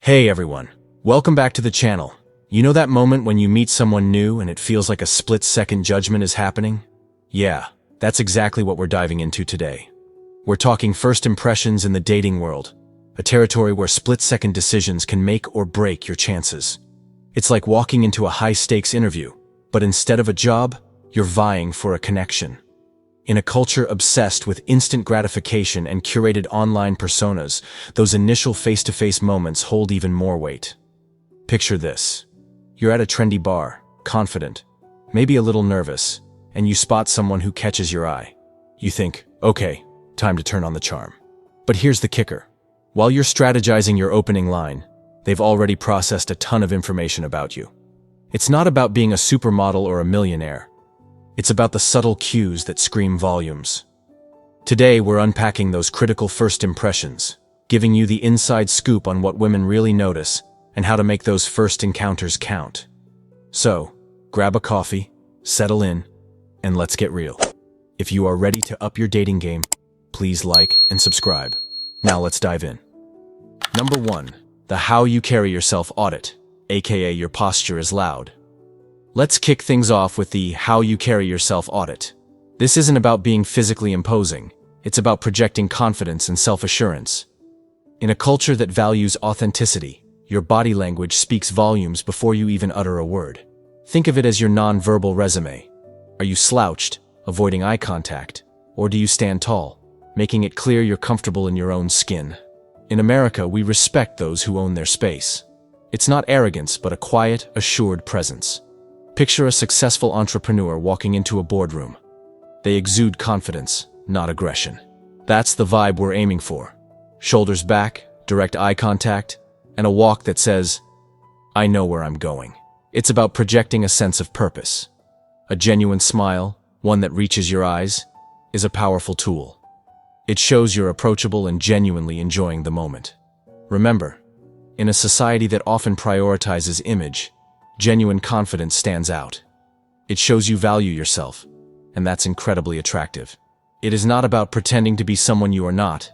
Hey everyone, welcome back to the channel. You know that moment when you meet someone new and it feels like a split-second judgment is happening? Yeah, that's exactly what we're diving into today. We're talking first impressions in the dating world, a territory where split-second decisions can make or break your chances. It's like walking into a high-stakes interview, but instead of a job, you're vying for a connection. In a culture obsessed with instant gratification and curated online personas, those initial face-to-face moments hold even more weight. Picture this. You're at a trendy bar, confident, maybe a little nervous, and you spot someone who catches your eye. You think, okay, time to turn on the charm. But here's the kicker. While you're strategizing your opening line, they've already processed a ton of information about you. It's not about being a supermodel or a millionaire. It's about the subtle cues that scream volumes. Today, we're unpacking those critical first impressions, giving you the inside scoop on what women really notice and how to make those first encounters count. So, grab a coffee, settle in, and let's get real. If you are ready to up your dating game, please like and subscribe. Now let's dive in. Number 1, the how you carry yourself audit, aka your posture is loud. Let's kick things off with the how you carry yourself audit. This isn't about being physically imposing. It's about projecting confidence and self-assurance. In a culture that values authenticity, your body language speaks volumes before you even utter a word. Think of it as your non-verbal resume. Are you slouched, avoiding eye contact, or do you stand tall, making it clear you're comfortable in your own skin? In America, we respect those who own their space. It's not arrogance, but a quiet, assured presence. Picture a successful entrepreneur walking into a boardroom. They exude confidence, not aggression. That's the vibe we're aiming for. Shoulders back, direct eye contact, and a walk that says, I know where I'm going. It's about projecting a sense of purpose. A genuine smile, one that reaches your eyes, is a powerful tool. It shows you're approachable and genuinely enjoying the moment. Remember, in a society that often prioritizes image, genuine confidence stands out. It shows you value yourself, and that's incredibly attractive. It is not about pretending to be someone you are not.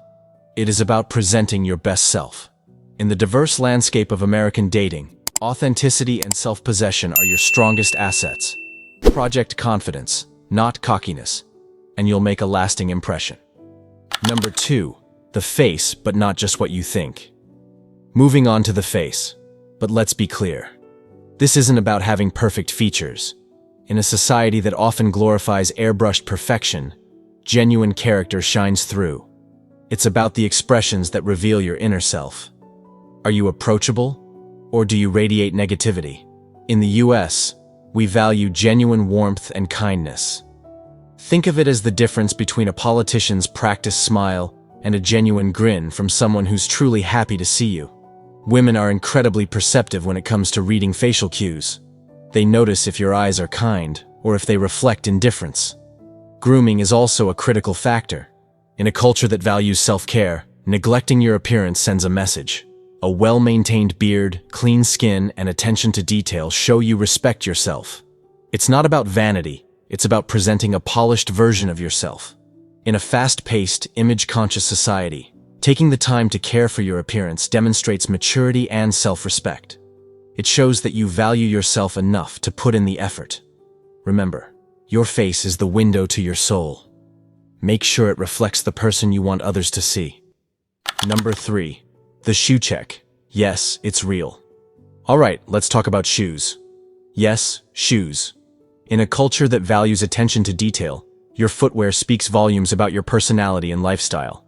It is about presenting your best self. In the diverse landscape of American dating, authenticity and self-possession are your strongest assets. Project confidence, not cockiness, and you'll make a lasting impression. Number 2, the face, but not just what you think. Moving on to the face, but let's be clear. This isn't about having perfect features. In a society that often glorifies airbrushed perfection, genuine character shines through. It's about the expressions that reveal your inner self. Are you approachable, or do you radiate negativity? In the US, we value genuine warmth and kindness. Think of it as the difference between a politician's practiced smile and a genuine grin from someone who's truly happy to see you. Women are incredibly perceptive when it comes to reading facial cues. They notice if your eyes are kind or if they reflect indifference. Grooming is also a critical factor. In a culture that values self-care, neglecting your appearance sends a message. A well-maintained beard, clean skin, and attention to detail show you respect yourself. It's not about vanity, it's about presenting a polished version of yourself. In a fast-paced, image-conscious society, taking the time to care for your appearance demonstrates maturity and self-respect. It shows that you value yourself enough to put in the effort. Remember, your face is the window to your soul. Make sure it reflects the person you want others to see. Number 3, the shoe check. Yes, it's real. Alright, let's talk about shoes. Yes, shoes. In a culture that values attention to detail, your footwear speaks volumes about your personality and lifestyle.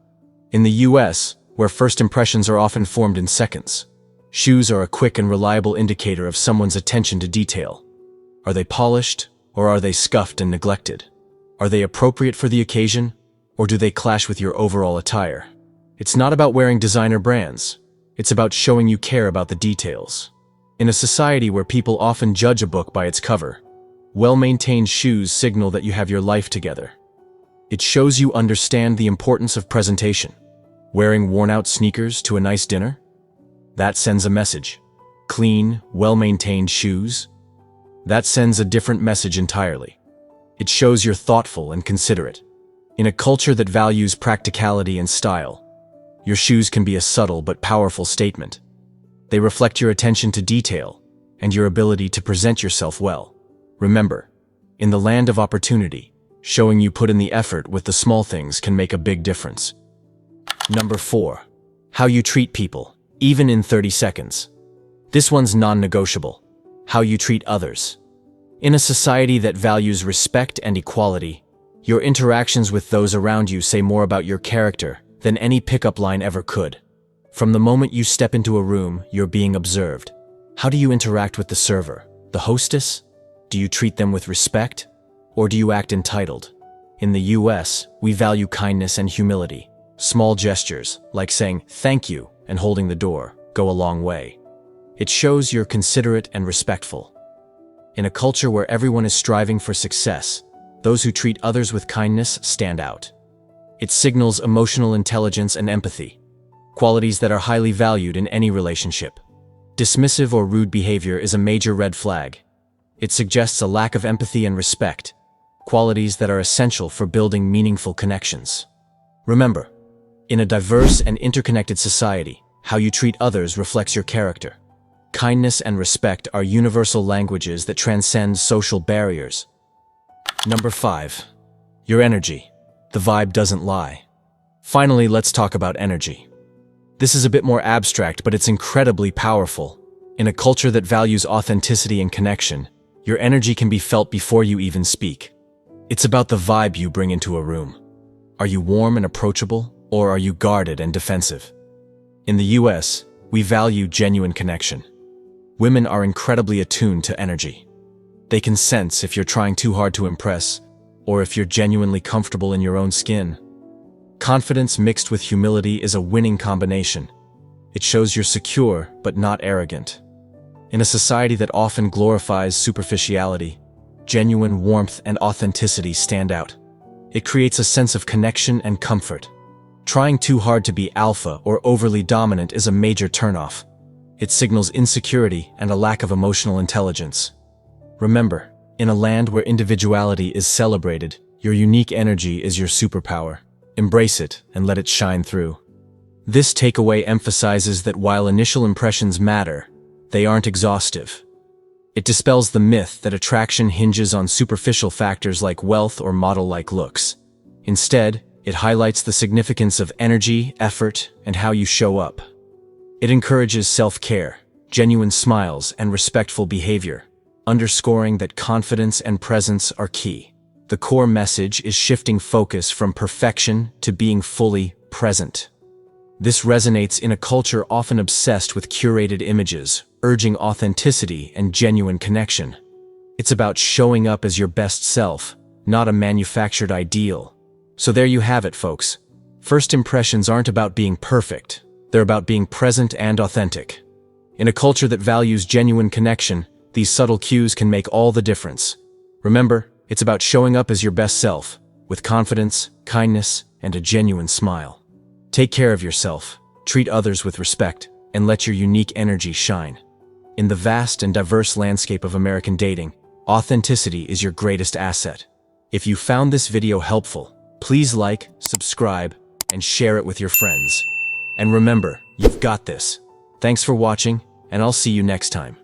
In the US, where first impressions are often formed in seconds, shoes are a quick and reliable indicator of someone's attention to detail. Are they polished, or are they scuffed and neglected? Are they appropriate for the occasion, or do they clash with your overall attire? It's not about wearing designer brands. It's about showing you care about the details. In a society where people often judge a book by its cover, well-maintained shoes signal that you have your life together. It shows you understand the importance of presentation. Wearing worn-out sneakers to a nice dinner? That sends a message. Clean, well-maintained shoes? That sends a different message entirely. It shows you're thoughtful and considerate. In a culture that values practicality and style, your shoes can be a subtle but powerful statement. They reflect your attention to detail and your ability to present yourself well. Remember, in the land of opportunity, showing you put in the effort with the small things can make a big difference. Number 4. How you treat people, even in 30 seconds. This one's non-negotiable. How you treat others. In a society that values respect and equality, your interactions with those around you say more about your character than any pickup line ever could. From the moment you step into a room, you're being observed. How do you interact with the server, the hostess? Do you treat them with respect? Or do you act entitled? In the US, we value kindness and humility. Small gestures, like saying thank you and holding the door, go a long way. It shows you're considerate and respectful. In a culture where everyone is striving for success, those who treat others with kindness stand out. It signals emotional intelligence and empathy, qualities that are highly valued in any relationship. Dismissive or rude behavior is a major red flag. It suggests a lack of empathy and respect, qualities that are essential for building meaningful connections. Remember, in a diverse and interconnected society, how you treat others reflects your character. Kindness and respect are universal languages that transcend social barriers. Number 5. Your energy. The vibe doesn't lie. Finally, let's talk about energy. This is a bit more abstract, but it's incredibly powerful. In a culture that values authenticity and connection, your energy can be felt before you even speak. It's about the vibe you bring into a room. Are you warm and approachable, or are you guarded and defensive? In the US, we value genuine connection. Women are incredibly attuned to energy. They can sense if you're trying too hard to impress, or if you're genuinely comfortable in your own skin. Confidence mixed with humility is a winning combination. It shows you're secure, but not arrogant. In a society that often glorifies superficiality, genuine warmth and authenticity stand out. It creates a sense of connection and comfort. Trying too hard to be alpha or overly dominant is a major turnoff. It signals insecurity and a lack of emotional intelligence. Remember, in a land where individuality is celebrated, your unique energy is your superpower. Embrace it and let it shine through. This takeaway emphasizes that while initial impressions matter, they aren't exhaustive. It dispels the myth that attraction hinges on superficial factors like wealth or model-like looks. Instead, it highlights the significance of energy, effort, and how you show up. It encourages self-care, genuine smiles, and respectful behavior, underscoring that confidence and presence are key. The core message is shifting focus from perfection to being fully present. This resonates in a culture often obsessed with curated images, urging authenticity and genuine connection. It's about showing up as your best self, not a manufactured ideal. So there you have it, folks. First impressions aren't about being perfect. They're about being present and authentic. In a culture that values genuine connection, these subtle cues can make all the difference. Remember, it's about showing up as your best self, with confidence, kindness, and a genuine smile. Take care of yourself, treat others with respect, and let your unique energy shine. In the vast and diverse landscape of American dating, authenticity is your greatest asset. If you found this video helpful, please like, subscribe, and share it with your friends. And remember, you've got this. Thanks for watching, and I'll see you next time.